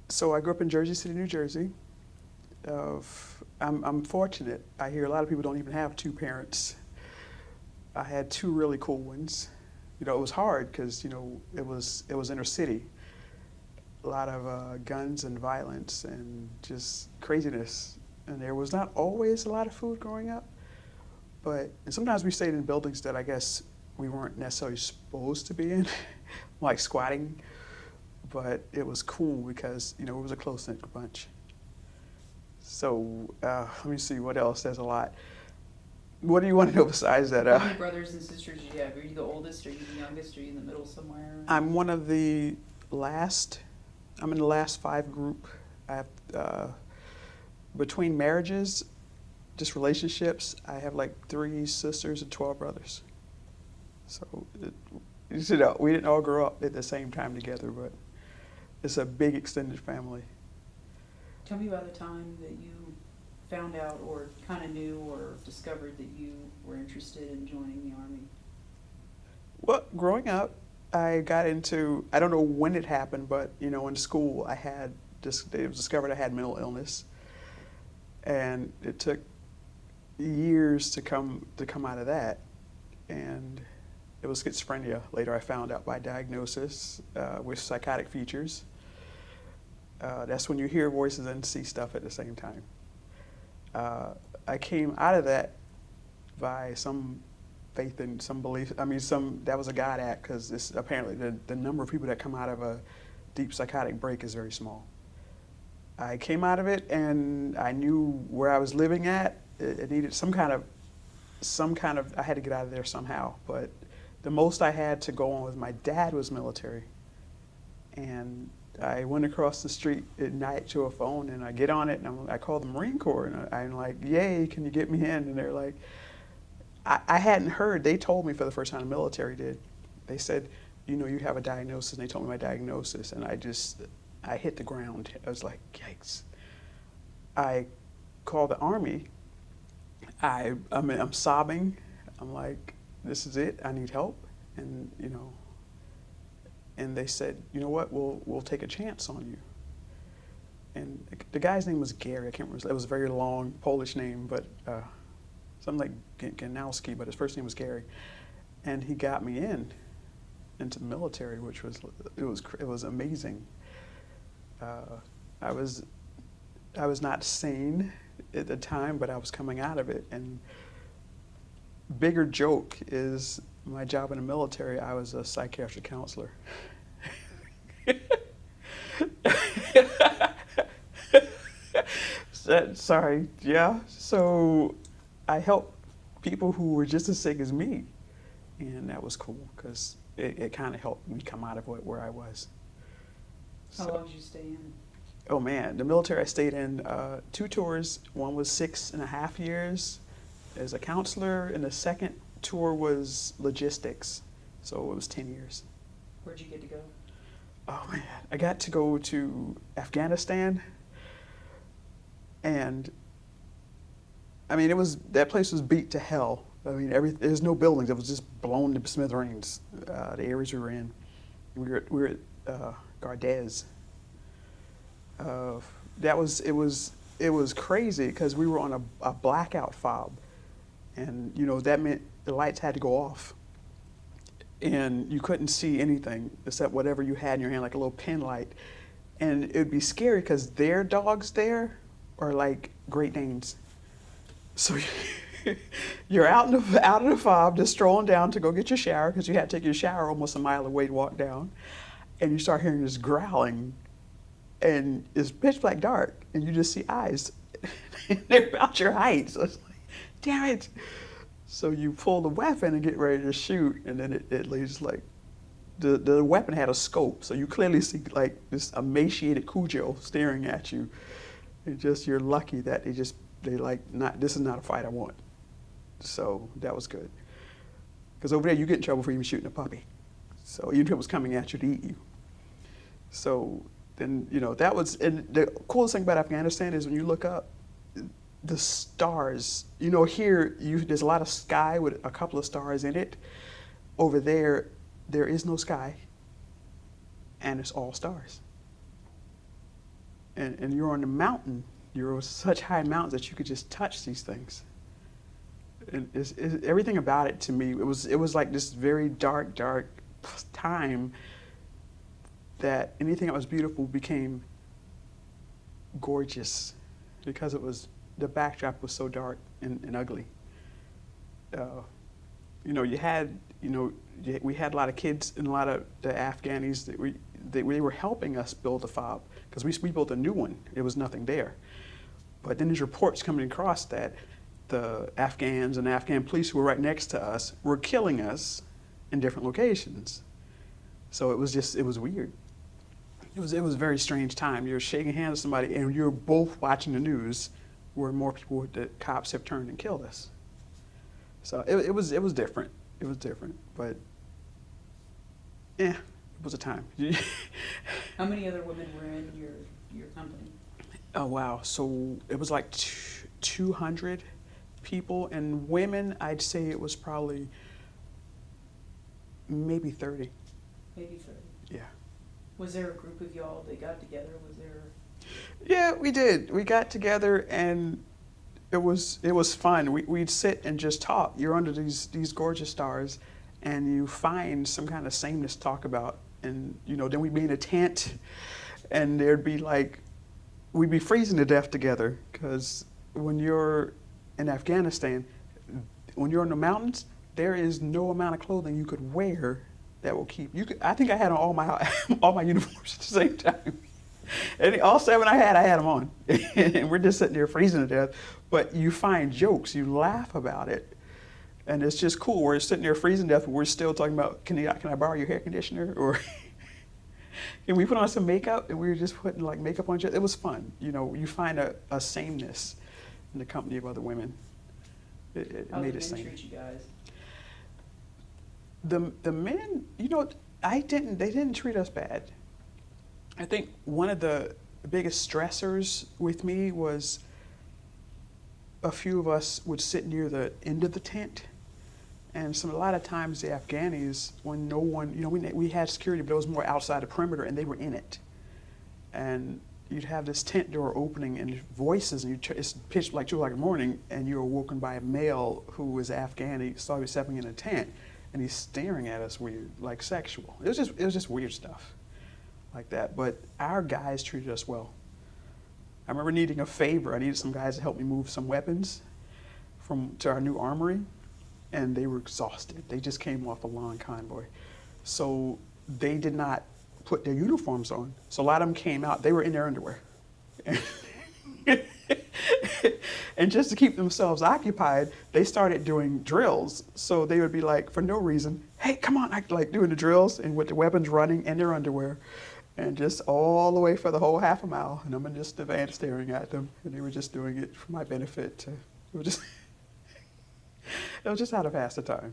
So I grew up in Jersey City, New Jersey. I'm fortunate. I hear a lot of people don't even have two parents. I had two really cool ones. It was hard because it was inner city, a lot of guns and violence and just craziness. And there was not always a lot of food growing up, and sometimes we stayed in buildings that I guess we weren't necessarily supposed to be in, like squatting. But it was cool because it was a close knit bunch. So let me see what else. There's a lot. What do you want to know besides that? How many brothers and sisters do you have? Are you the oldest? Are you the youngest? Are you in the middle somewhere? I'm one of the last. I'm in the last five group. I have between marriages, just relationships. I have like 3 sisters and 12 brothers. So we didn't all grow up at the same time together, but it's a big extended family. Tell me about the time that you found out or kind of knew or discovered that you were interested in joining the Army. Well, growing up, I got into, I don't know when it happened, but in school it was discovered I had mental illness, and it took years to come out of that, and it was schizophrenia. Later, I found out by diagnosis with psychotic features. That's when you hear voices and see stuff at the same time. I came out of that by some faith and some belief. I mean, that was a God act, because apparently the number of people that come out of a deep psychotic break is very small. I came out of it, and I knew where I was living at. It needed some kind of. I had to get out of there somehow. But the most I had to go on was my dad was military, and I went across the street at night to a phone, and I get on it, and I called the Marine Corps, and I'm like, "Yay, can you get me in?" And they're like, I hadn't heard. They told me for the first time, the military did. They said, you have a diagnosis, and they told me my diagnosis, and I hit the ground. I was like, yikes. I called the Army. I'm sobbing. I'm like, this is it. I need help, and and they said, you know what, we'll take a chance on you. And the guy's name was Gary. I can't remember. It was a very long Polish name, but something like Ganowski, but his first name was Gary. And he got me into the military, which was amazing. I was not sane at the time, but I was coming out of it. And bigger joke is my job in the military. I was a psychiatric counselor. Sorry, yeah. So I helped people who were just as sick as me, and that was cool because it kind of helped me come out of where I was. How long did you stay in? Oh man, the military I stayed in 2 tours. One was 6.5 years as a counselor, and the second tour was logistics, so it was 10 years. Where'd you get to go? Oh man, I got to go to Afghanistan, and I mean that place was beat to hell. I mean, there's no buildings. It was just blown to smithereens. The areas we were in. We were at Gardez. It was crazy because we were on a blackout fob, and that meant the lights had to go off, and you couldn't see anything except whatever you had in your hand, like a little pin light, and it would be scary because their dogs there are like Great Danes, so you're out of the fob, just strolling down to go get your shower because you had to take your shower almost a mile away to walk down, and you start hearing this growling. And it's pitch black dark, and you just see eyes. And they're about your height. So it's like, damn it. So you pull the weapon and get ready to shoot, and then it leaves like, the weapon had a scope, so you clearly see like this emaciated Cujo staring at you. And just, you're lucky that they like, this is not a fight I want. So that was good. Because over there you get in trouble for even shooting a puppy. So even if it was coming at you to eat you. So then, that was, and the coolest thing about Afghanistan is when you look up, the stars, here there's a lot of sky with a couple of stars in it. Over there is no sky, and it's all stars. and you're on the mountain. You're on such high mountains that you could just touch these things. And everything about it to me, it was like this very dark time that anything that was beautiful became gorgeous because the backdrop was so dark and ugly. You know, we had a lot of kids and a lot of the Afghanis that we were helping us build a fob because we built a new one. There was nothing there. But then there's reports coming across that the Afghans and Afghan police who were right next to us were killing us in different locations. So it was weird. It was a very strange time. You're shaking hands with somebody and you're both watching the news where more people, the cops have turned and killed us. So it was different. It was different, but yeah, it was a time. How many other women were in your company? Oh wow! So it was like 200 people, and women, I'd say it was probably maybe 30. Maybe 30. Yeah. Was there a group of y'all that got together? Was there? Yeah, we did. We got together and it was fun. We'd sit and just talk. You're under these gorgeous stars, and you find some kind of sameness to talk about. And then we'd be in a tent, and there'd be we'd be freezing to death together because when you're in Afghanistan, when you're in the mountains, there is no amount of clothing you could wear that will keep you. I think I had on all my uniforms at the same time. And all 7 I had them on. And we're just sitting there freezing to death. But you find jokes, you laugh about it. And it's just cool. We're sitting there freezing to death, but we're still talking about, can I borrow your hair conditioner? Or can we put on some makeup? And we were just putting makeup on each other. It was fun. You find a sameness in the company of other women. It How made did it the men same. treat you guys? The men, they didn't treat us bad. I think one of the biggest stressors with me was a few of us would sit near the end of the tent, and a lot of times the Afghanis, when no one, we had security, but it was more outside the perimeter, and they were in it. And you'd have this tent door opening and voices, and it's pitched like 2 o'clock in the morning, and you're awoken by a male who was Afghani, saw me stepping in a tent, and he's staring at us weird, like sexual. It was just weird stuff like that. But our guys treated us well. I remember needing a favor. I needed some guys to help me move some weapons to our new armory, and they were exhausted. They just came off a long convoy. So they did not put their uniforms on. So a lot of them came out, they were in their underwear. And just to keep themselves occupied, they started doing drills. So they would be for no reason, hey, come on, doing the drills and with the weapons running in their underwear. And just all the way for the whole half a mile. And I'm in just the van staring at them. And they were just doing it for my benefit. It was just how to pass the time.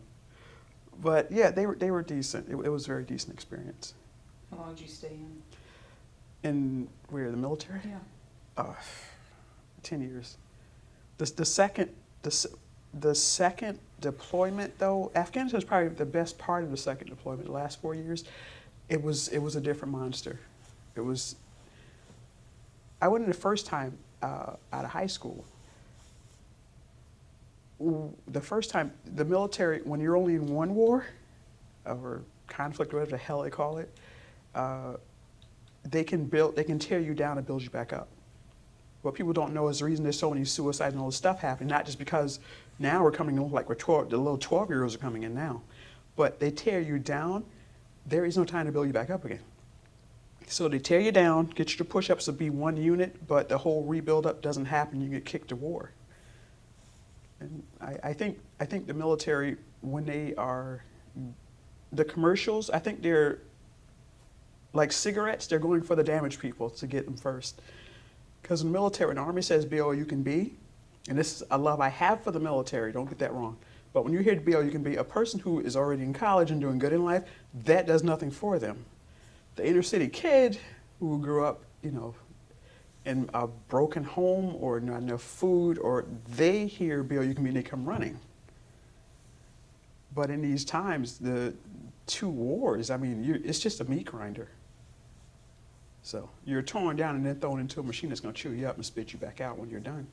But yeah, they were decent. It was a very decent experience. How long did you stay in? In where, the military? Yeah. 10 years. The second deployment, though, Afghanistan was probably the best part of the second deployment. The last 4 years, it was a different monster. I went in the first time out of high school. The first time, the military, when you're only in one war, or conflict, or whatever the hell they call it, they can tear you down and build you back up. What people don't know is the reason there's so many suicides and all this stuff happening, not just because now we're coming in the little 12-year-olds are coming in now, but they tear you down, there is no time to build you back up again. So they tear you down, get you to push-ups to be one unit, but the whole rebuild up doesn't happen, you get kicked to war. And I think the military, when they are, the commercials, I think they're like cigarettes, they're going for the damaged people to get them first. Because in the military, when the Army says be all you can be, and this is a love I have for the military, don't get that wrong, but when you hear be all you can be, a person who is already in college and doing good in life, that does nothing for them. The inner city kid who grew up, in a broken home or not enough food, or they hear be all you can be and they come running. But in these times, the 2 wars, it's just a meat grinder. So you're torn down and then thrown into a machine that's going to chew you up and spit you back out when you're done.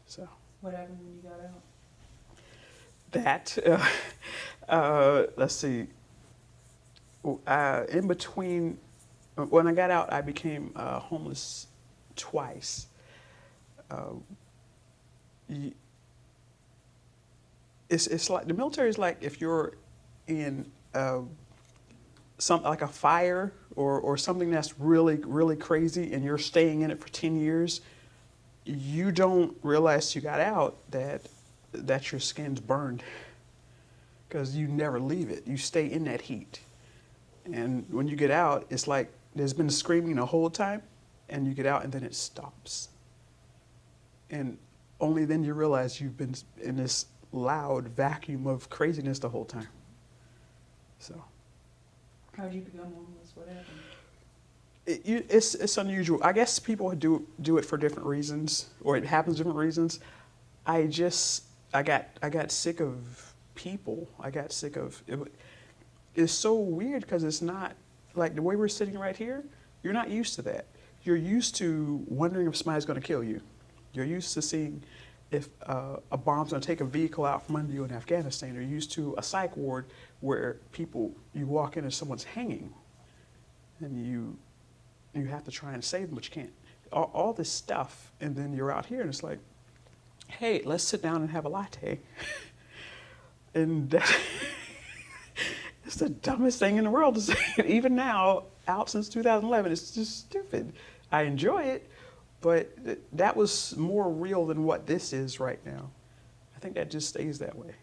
So What happened when you got out? let's see. In between, when I got out, I became homeless twice. Y- it's like the military is like if you're in something like a fire or something that's really, really crazy and you're staying in it for 10 years, you don't realize you got out that your skin's burned because you never leave it. You stay in that heat. And when you get out, it's like there's been screaming the whole time and you get out and then it stops. And only then you realize you've been in this loud vacuum of craziness the whole time. So. How'd you become homeless? What happened? It's unusual. I guess people do it for different reasons, or it happens different reasons. I got sick of people. I got sick of it. It's so weird because it's not like the way we're sitting right here. You're not used to that. You're used to wondering if somebody's going to kill you. You're used to seeing if a bomb's going to take a vehicle out from under you in Afghanistan. You're used to a psych ward where you walk in and someone's hanging, and you have to try and save them, but you can't. All this stuff, and then you're out here, and it's like, hey, let's sit down and have a latte. And it's the dumbest thing in the world to say. Even now, out since 2011, it's just stupid. I enjoy it, but that was more real than what this is right now. I think that just stays that way.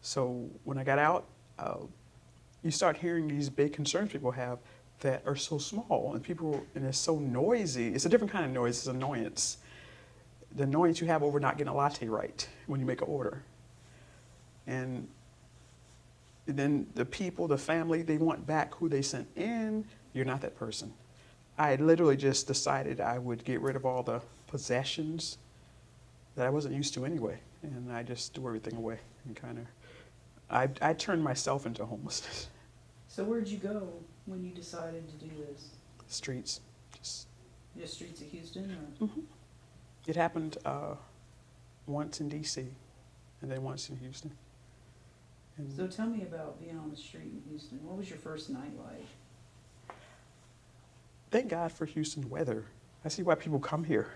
So when I got out, you start hearing these big concerns people have that are so small, and it's so noisy. It's a different kind of noise. It's annoyance. The annoyance you have over not getting a latte right when you make an order. And then the people, the family, they want back who they sent in. You're not that person. I literally just decided I would get rid of all the possessions that I wasn't used to anyway. And I just threw everything away and I turned myself into homelessness. So where'd you go when you decided to do this? Streets. Just streets of Houston? Or? Mm-hmm. It happened once in D.C. and then once in Houston. And So tell me about being on the street in Houston. What was your first night like? thank God for Houston weather. I see why people come here.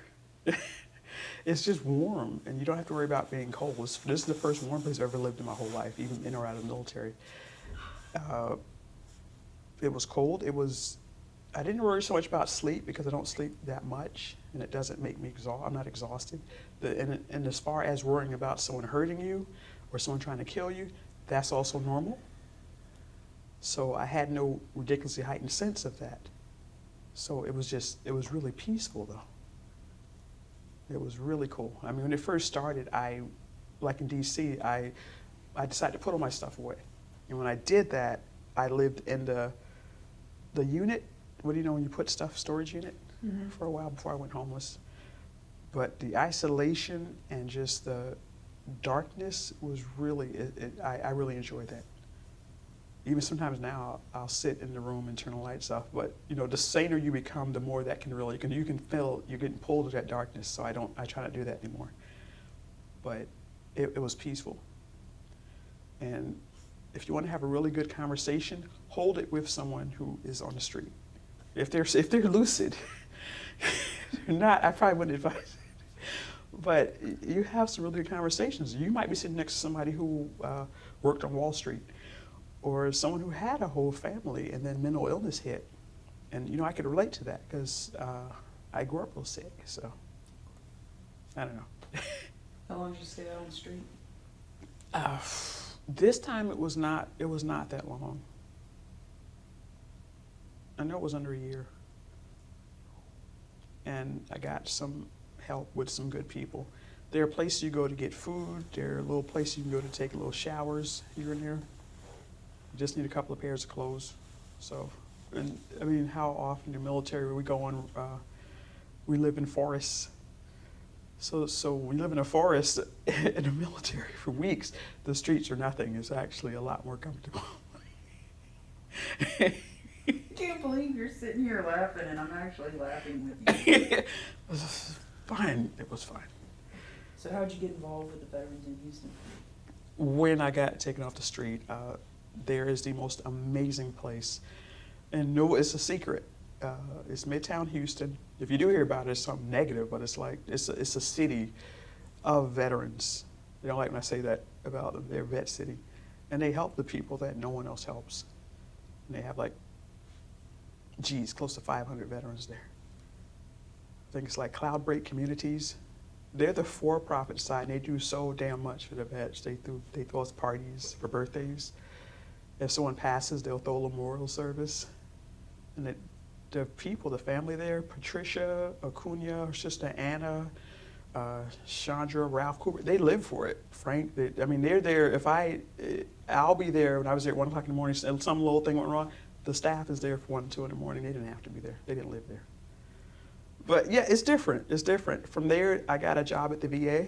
It's just warm, and you don't have to worry about being cold. This is the first warm place I've ever lived in my whole life, even in or out of the military. It was cold. I didn't worry so much about sleep because I don't sleep that much, and it doesn't make me exhausted. I'm not exhausted. And as far as worrying about someone hurting you or someone trying to kill you, that's also normal. So I had no ridiculously heightened sense of that. So it was really peaceful though. It was really cool. I mean, when it first started, like in DC, I decided to put all my stuff away. And when I did that, I lived in the unit. What do you know when you put stuff, storage unit? Mm-hmm. For a while before I went homeless. But the isolation and just the darkness was really, I really enjoyed that. Even sometimes now, I'll sit in the room and turn the lights off. But the saner you become, the more that can really, you can feel you're getting pulled to that darkness. So I try not to do that anymore. But it was peaceful. And if you want to have a really good conversation, hold it with someone who is on the street. If they're lucid, if they're not, I probably wouldn't advise it. But you have some really good conversations. You might be sitting next to somebody who worked on Wall Street, or someone who had a whole family and then mental illness hit. And I could relate to that because I grew up real sick. So I don't know. How long did you stay out on the street? This time it was not that long. I know it was under a year. And I got some help with some good people. There are places you go to get food. There are little places you can go to take little showers here and there. You just need a couple of pairs of clothes. So, and I mean, how often in the military we go on, we live in forests. So we live in a forest in the military for weeks. The streets are nothing. It's actually a lot more comfortable. can't believe you're sitting here laughing and I'm actually laughing with you. It was fine. It was fine. So how'd you get involved with the veterans in Houston? When I got taken off the street, there is the most amazing place. And no, it's a secret. It's Midtown Houston. If you do hear about it, it's something negative, but it's like, it's a city of veterans. They don't like when I say that about them. They're a vet city. And they help the people that no one else helps. And they have like, close to 500 veterans there. I think it's like Cloudbreak Communities. They're the for-profit side, and they do so damn much for the vets. They throw us parties for birthdays. If someone passes, they'll throw a memorial service. And the people, the family there, Patricia, Acuna, her sister Anna, Chandra, Ralph Cooper, they live for it. Frank, they're there. I'll be there when I was there at 1 o'clock in the morning, some little thing went wrong. The staff is there for 1 and 2 in the morning. They didn't have to be there. They didn't live there. But yeah, it's different. It's different. From there, I got a job at the VA.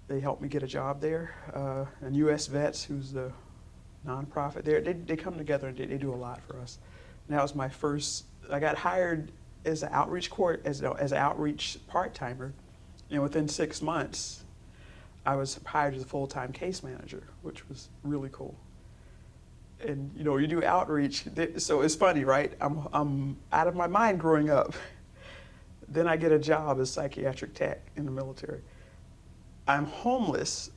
They helped me get a job there. And US Vets, who's the nonprofit there, they come together and they do a lot for us. And that was my first, I got hired as an outreach as an outreach part-timer. And within 6 months, I was hired as a full-time case manager, which was really cool. And you do outreach, so it's funny, right? I'm out of my mind growing up. Then I get a job as psychiatric tech in the military. I'm homeless,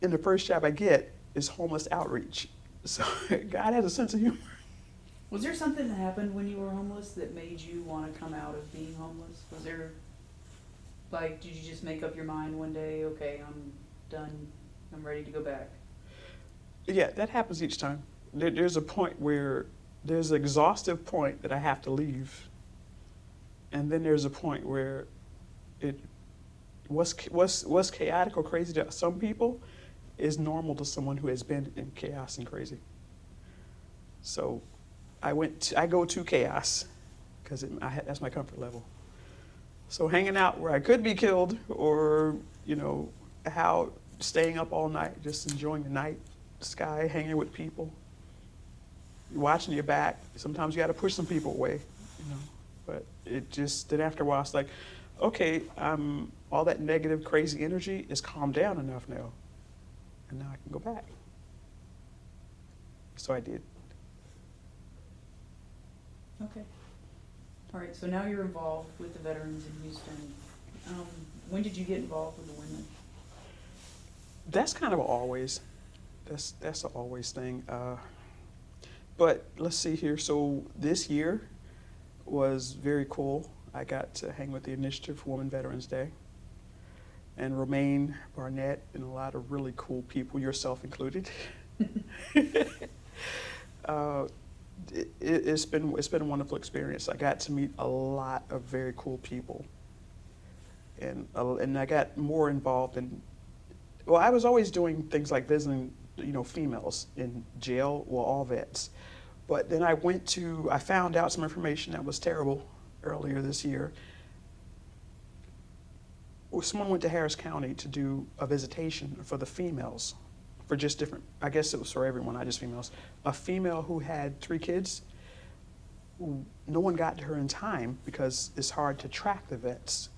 and the first job I get is homeless outreach. So God has a sense of humor. Was there something that happened when you were homeless that made you want to come out of being homeless? Was there, did you just make up your mind one day, okay, I'm done, I'm ready to go back? Yeah, that happens each time. There's a point where there's an exhaustive point that I have to leave. And then there's a point where what's chaotic or crazy to some people is normal to someone who has been in chaos and crazy. So I go to chaos because that's my comfort level. So hanging out where I could be killed, or staying up all night, just enjoying the night sky, hanging with people, watching your back. Sometimes you got to push some people away, But then after a while, it's like, okay, all that negative, crazy energy is calmed down enough now, and now I can go back. So I did. Okay. All right, so now you're involved with the veterans in Houston. When did you get involved with the women? That's kind of always. That's an always thing. But let's see here. So this year was very cool. I got to hang with the Initiative for Women Veterans Day, and Romaine Barnett and a lot of really cool people, yourself included. It's been a wonderful experience. I got to meet a lot of very cool people, and I got more involved in. Well, I was always doing things like visiting, females in jail, all vets. But then I found out some information that was terrible earlier this year. Someone went to Harris County to do a visitation for the females, for just different, I guess it was for everyone, not just females. A female who had 3 kids, no one got to her in time because it's hard to track the vets.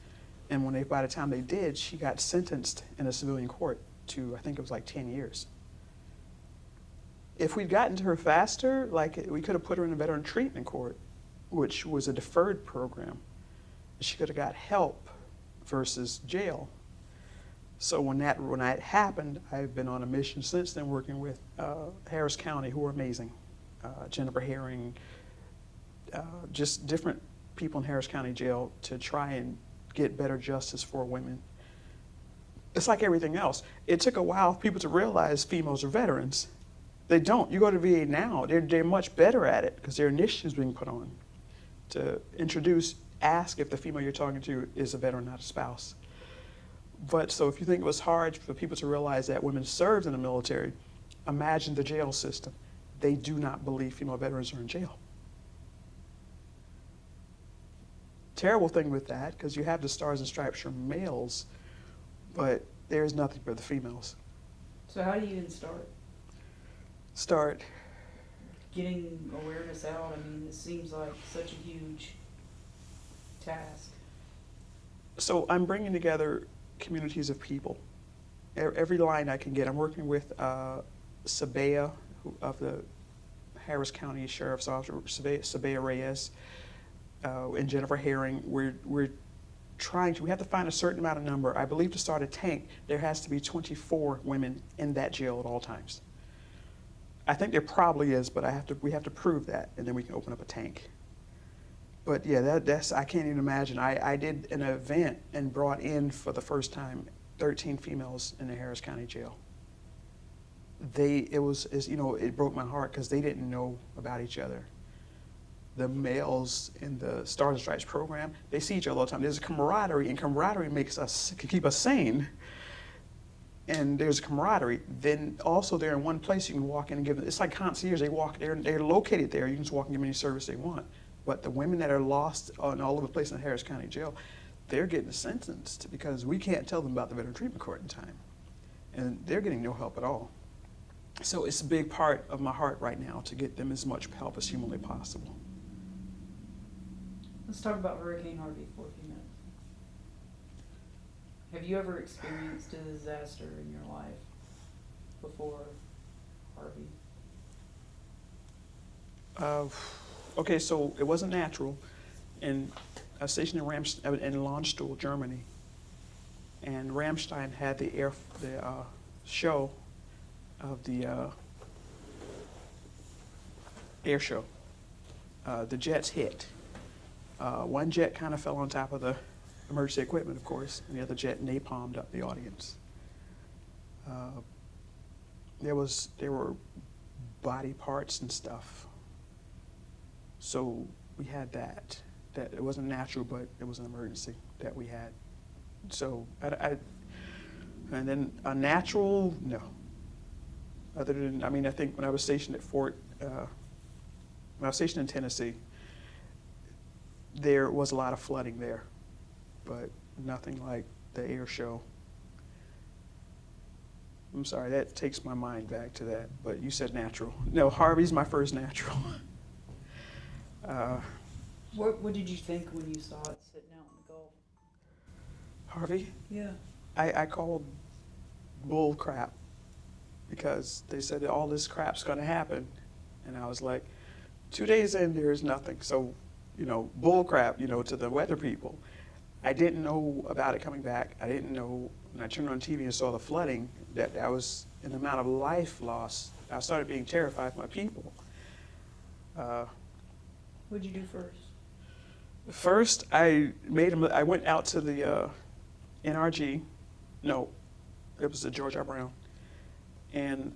And by the time they did, she got sentenced in a civilian court to, I think it was like 10 years. If we'd gotten to her faster, we could have put her in a veteran treatment court, which was a deferred program. She could have got help versus jail. So when that happened, I've been on a mission since then working with Harris County, who are amazing. Jennifer Herring, just different people in Harris County Jail to try and get better justice for women. It's like everything else. It took a while for people to realize females are veterans. They don't. You go to VA now, they're much better at it because there are initiatives being put on to ask if the female you're talking to is a veteran, not a spouse. But so if you think it was hard for people to realize that women served in the military, imagine the jail system. They do not believe female veterans are in jail. Terrible thing with that, because you have the Stars and Stripes for males, but there's nothing for the females. So how do you even start? getting awareness out? I mean, it seems like such a huge task. So I'm bringing together communities of people. Every line I can get. I'm working with Sabea of the Harris County Sheriff's Office, Sabea Reyes, and Jennifer Herring. We're trying to. We have to find a certain amount of number. I believe to start a tank, there has to be 24 women in that jail at all times. I think there probably is, but we have to prove that, and then we can open up a tank. But yeah, that's I can't even imagine. I did an event and brought in for the first time 13 females in the Harris County Jail. It broke my heart because they didn't know about each other. The males in the Stars and Stripes program, they see each other all the time. There's a camaraderie, and camaraderie can keep us sane. And there's camaraderie. Then also they're in one place. You can walk in and give them. It's like concierge. They're located there. You can just walk and give them any service they want. But the women that are lost all over the place in the Harris County Jail, they're getting sentenced because we can't tell them about the Veteran Treatment Court in time. And they're getting no help at all. So it's a big part of my heart right now to get them as much help as humanly possible. Let's talk about Hurricane Harvey for a few minutes. Have you ever experienced a disaster in your life before Harvey? Okay, so it wasn't natural. And I was stationed in Landstuhl, Germany. And Ramstein had the show of the air show. The jets hit. One jet kind of fell on top of the emergency equipment, of course, and the other jet napalmed up the audience. There were body parts and stuff. So we had that it wasn't natural, but it was an emergency that we had. So and then a natural, no. Other than, I think when I was stationed at when I was stationed in Tennessee, there was a lot of flooding there, but nothing like the air show. I'm sorry, that takes my mind back to that, but you said natural. No, Harvey's my first natural. What did you think when you saw it sitting out in the Gulf? Harvey? Yeah. I called bull crap because they said that all this crap's going to happen. And I was like, 2 days in, there's nothing. So, bull crap, to the weather people. I didn't know about it coming back. I didn't know when I turned on TV and saw the flooding that was an amount of life lost. I started being terrified for my people. What'd you do first? First, I went out to the NRG. No, it was the George R. Brown. And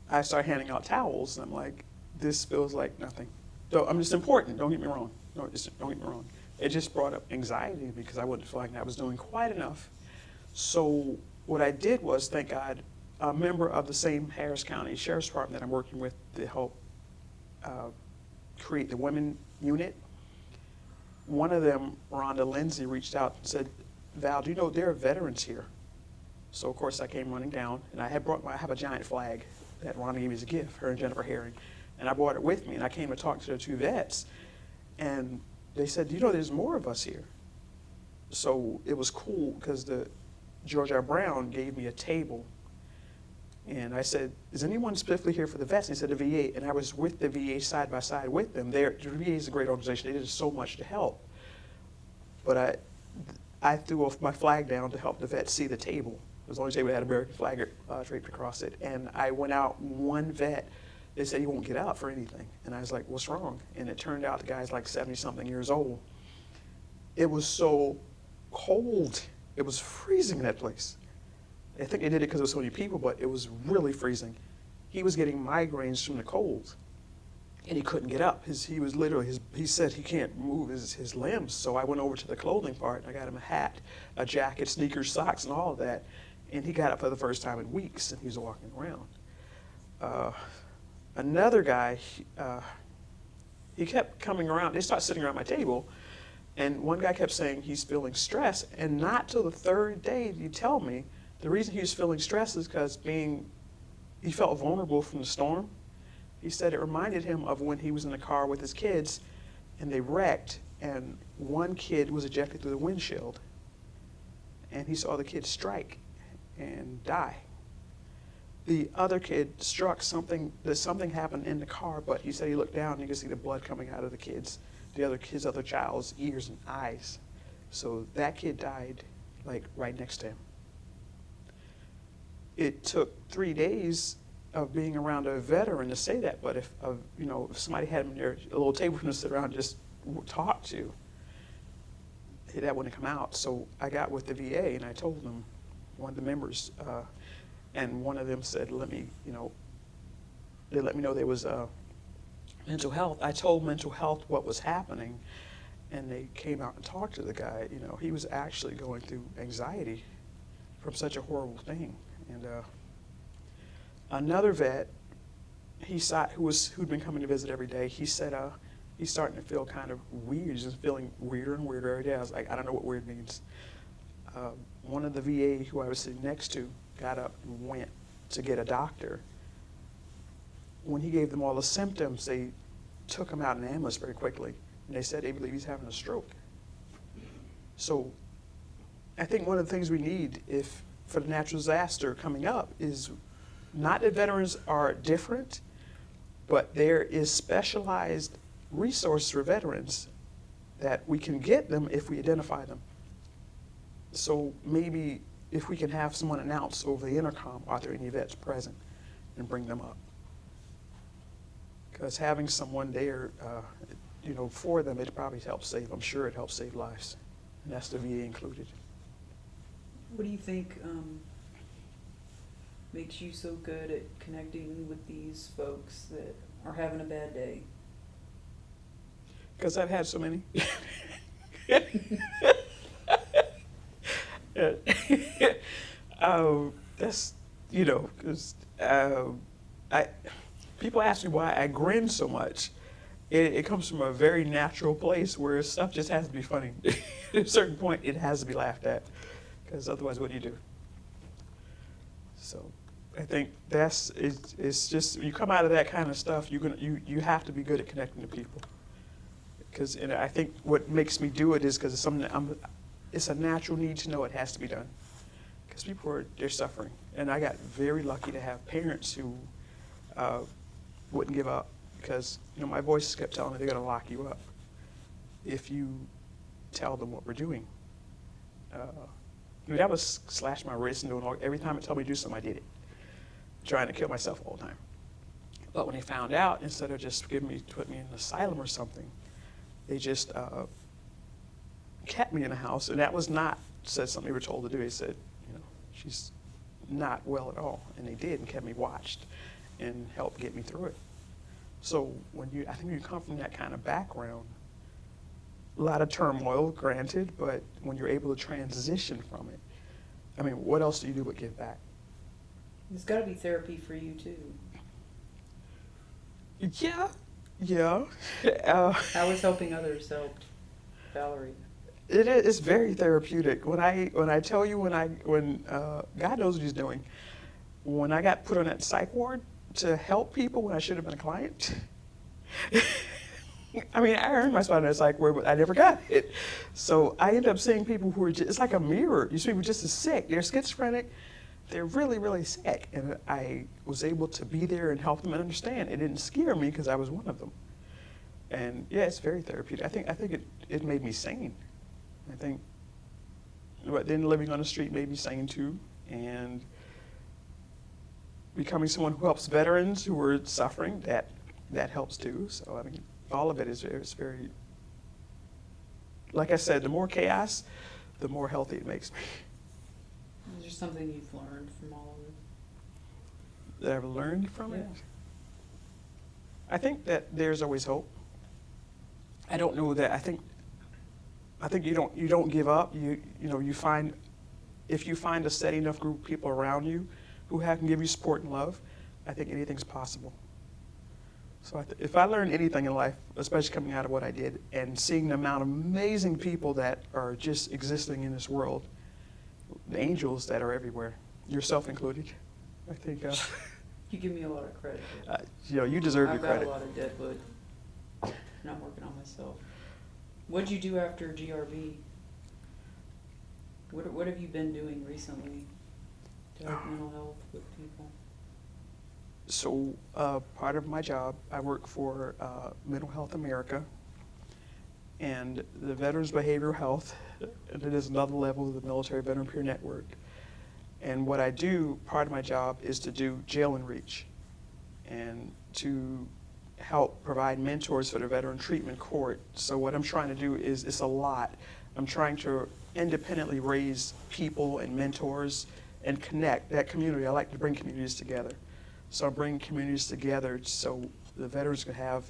I started handing out towels. And I'm like, this feels like nothing. So I'm just important. Don't get me wrong. Don't get me wrong. It just brought up anxiety because I wouldn't feel like I was doing quite enough. So what I did was, thank God, a member of the same Harris County Sheriff's Department that I'm working with to help create the women unit. One of them, Rhonda Lindsay, reached out and said, Val, do you know there are veterans here? So, of course, I came running down, and I have a giant flag that Rhonda gave me as a gift, her and Jennifer Herring. And I brought it with me, and I came to talk to the two vets. And they said, there's more of us here. So it was cool because the George R. Brown gave me a table. And I said, is anyone specifically here for the vets? And he said, the VA. And I was with the VA side by side with them. The VA is a great organization. They did so much to help. But I threw off my flag down to help the vets see the table. It was the only table that had an American flag draped across it. And I went out, one vet, they said, he won't get out for anything. And I was like, what's wrong? And it turned out the guy's like 70-something years old. It was so cold. It was freezing in that place. I think they did it because there was so many people, but it was really freezing. He was getting migraines from the cold, and he couldn't get up. He said he can't move his limbs. So I went over to the clothing part, and I got him a hat, a jacket, sneakers, socks, and all of that. And he got up for the first time in weeks, and he was walking around. Another guy, he kept coming around. They started sitting around my table, and one guy kept saying he's feeling stress. And not till the third day did he tell me the reason he was feeling stress is because he felt vulnerable from the storm. he said it reminded him of when he was in the car with his kids and they wrecked, and one kid was ejected through the windshield, and he saw the kid strike and die. The other kid struck something, something happened in the car, but he said he looked down and you could see the blood coming out of his other child's ears and eyes. So that kid died like right next to him. It took 3 days of being around a veteran to say that, but if somebody had him near a little table for him to sit around and just talk to, that wouldn't come out. So I got with the VA and I told them, one of the members, and one of them said, they let me know there was mental health. I told mental health what was happening, and they came out and talked to the guy. He was actually going through anxiety from such a horrible thing. And another vet, who'd been coming to visit every day, he said he's starting to feel kind of weird. He's just feeling weirder and weirder every day. I was like, I don't know what weird means. One of the VA who I was sitting next to got up and went to get a doctor. When he gave them all the symptoms, they took him out in an ambulance very quickly, and they said they believe he's having a stroke. So I think one of the things we need for the natural disaster coming up is not that veterans are different, but there is specialized resources for veterans that we can get them if we identify them. So maybe if we can have someone announce over the intercom, are there any vets present, and bring them up. Because having someone there, for them, it probably helps save, I'm sure it helps save lives. And that's the VA included. What do you think makes you so good at connecting with these folks that are having a bad day? Because I've had so many. That's, because people ask me why I grin so much. It comes from a very natural place where stuff just has to be funny. At a certain point, it has to be laughed at, because otherwise, what do you do? So I think it's just, you come out of that kind of stuff, you have to be good at connecting to people. Because I think what makes me do it is because it's something it's a natural need to know it has to be done. Because people they're suffering. And I got very lucky to have parents who wouldn't give up, because my voice kept telling me they're going to lock you up if you tell them what we're doing. That was slash my wrist and doing every time it told me to do something, I did it, trying to kill myself all the time. But when they found out, instead of just put me in an asylum or something, they just kept me in the house, and that was not said something we were told to do. They said, she's not well at all, and they did, and kept me watched and helped get me through it. So I think you come from that kind of background, a lot of turmoil, granted, but when you're able to transition from it, what else do you do but give back? There's got to be therapy for you too. Yeah. How has helping others helped Valerie? It's very therapeutic. When I tell you when God knows what He's doing, when I got put on that psych ward to help people when I should have been a client, I earned my spot in that psych ward, but I never got it. So I ended up seeing people who are it's like a mirror. You see people just as sick. They're schizophrenic. They're really, really sick. And I was able to be there and help them understand. It didn't scare me because I was one of them. And yeah, it's very therapeutic. I think it made me sane. I think, but then living on the street made me sane too. And becoming someone who helps veterans who are suffering, that helps too. So all of it is very, like I said, the more chaos, the more healthy it makes me. Is there something you've learned from all of it? That I've learned from it? Yeah. I think that there's always hope. I don't know that. I think you don't give up. You find, if you find a steady enough group of people around you who can give you support and love, I think anything's possible. So if I learned anything in life, especially coming out of what I did and seeing the amount of amazing people that are just existing in this world, the angels that are everywhere, yourself included, I think You give me a lot of credit. You deserve your I've got credit. a lot of dead wood, and I'm working on myself. What'd you do after GRB? What have you been doing recently to help mental health with people? So part of my job, I work for Mental Health America and the Veterans Behavioral Health, and it is another level of the Military Veteran Peer Network. And what I do, part of my job is to do jail and reach and to help provide mentors for the Veteran Treatment Court. So what I'm trying to do is, it's a lot. I'm trying to independently raise people and mentors and connect that community. I like to bring communities together. So I bring communities together so the veterans can have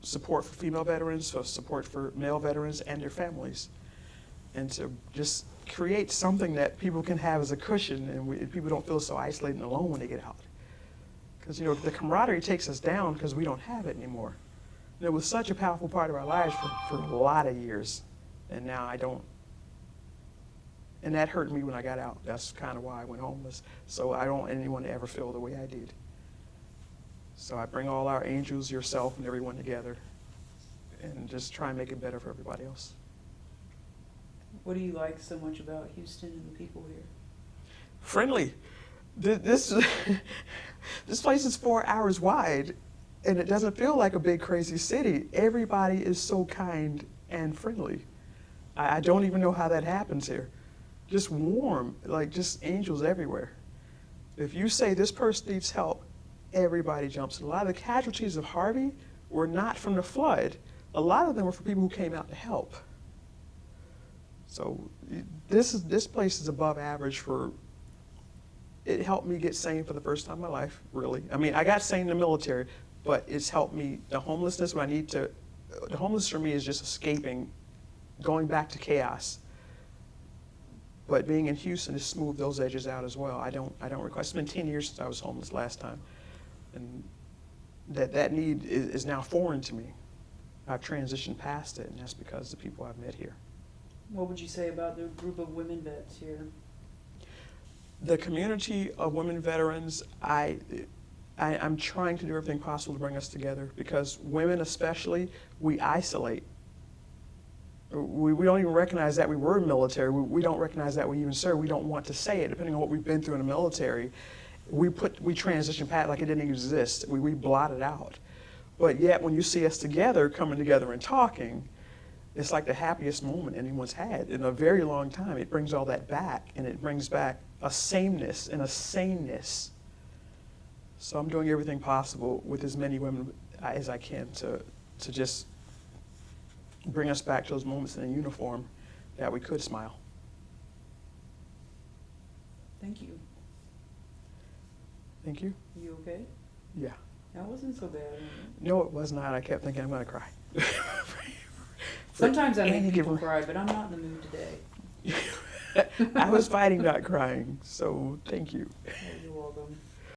support for female veterans, so support for male veterans and their families. And to just create something that people can have as a cushion and people don't feel so isolated and alone when they get out. Because, the camaraderie takes us down because we don't have it anymore. And it was such a powerful part of our lives for a lot of years. And now I don't. And that hurt me when I got out. That's kind of why I went homeless. So I don't want anyone to ever feel the way I did. So I bring all our angels, yourself, and everyone together and just try and make it better for everybody else. What do you like so much about Houston and the people here? Friendly. This place is 4 hours wide, and it doesn't feel like a big, crazy city. Everybody is so kind and friendly. I don't even know how that happens here. Just warm, like just angels everywhere. If you say this person needs help, everybody jumps in. A lot of the casualties of Harvey were not from the flood. A lot of them were for people who came out to help. So this place is above average for. It helped me get sane for the first time in my life, really. I mean, I got sane in the military, but it's helped me. The homelessness, the homeless for me is just escaping, going back to chaos. But being in Houston has smoothed those edges out as well. I don't recall. It's been 10 years since I was homeless last time. And that need is now foreign to me. I've transitioned past it, and that's because of the people I've met here. What would you say about the group of women vets here? The community of women veterans, I'm trying to do everything possible to bring us together because women especially, we isolate. We don't even recognize that we were military. We don't recognize that we even served. We don't want to say it, depending on what we've been through in the military. We transition past like it didn't exist. We blot it out. But yet when you see us together, coming together and talking, it's like the happiest moment anyone's had in a very long time. It brings all that back, and it brings back a sameness and a saneness. So I'm doing everything possible with as many women as I can to just bring us back to those moments in a uniform that we could smile. Thank you. Thank you. You okay? Yeah. That wasn't so bad. No, it was not. I kept thinking I'm going to cry. Sometimes I make people cry, but I'm not in the mood today. I was fighting not crying, so thank you. Oh, you're welcome.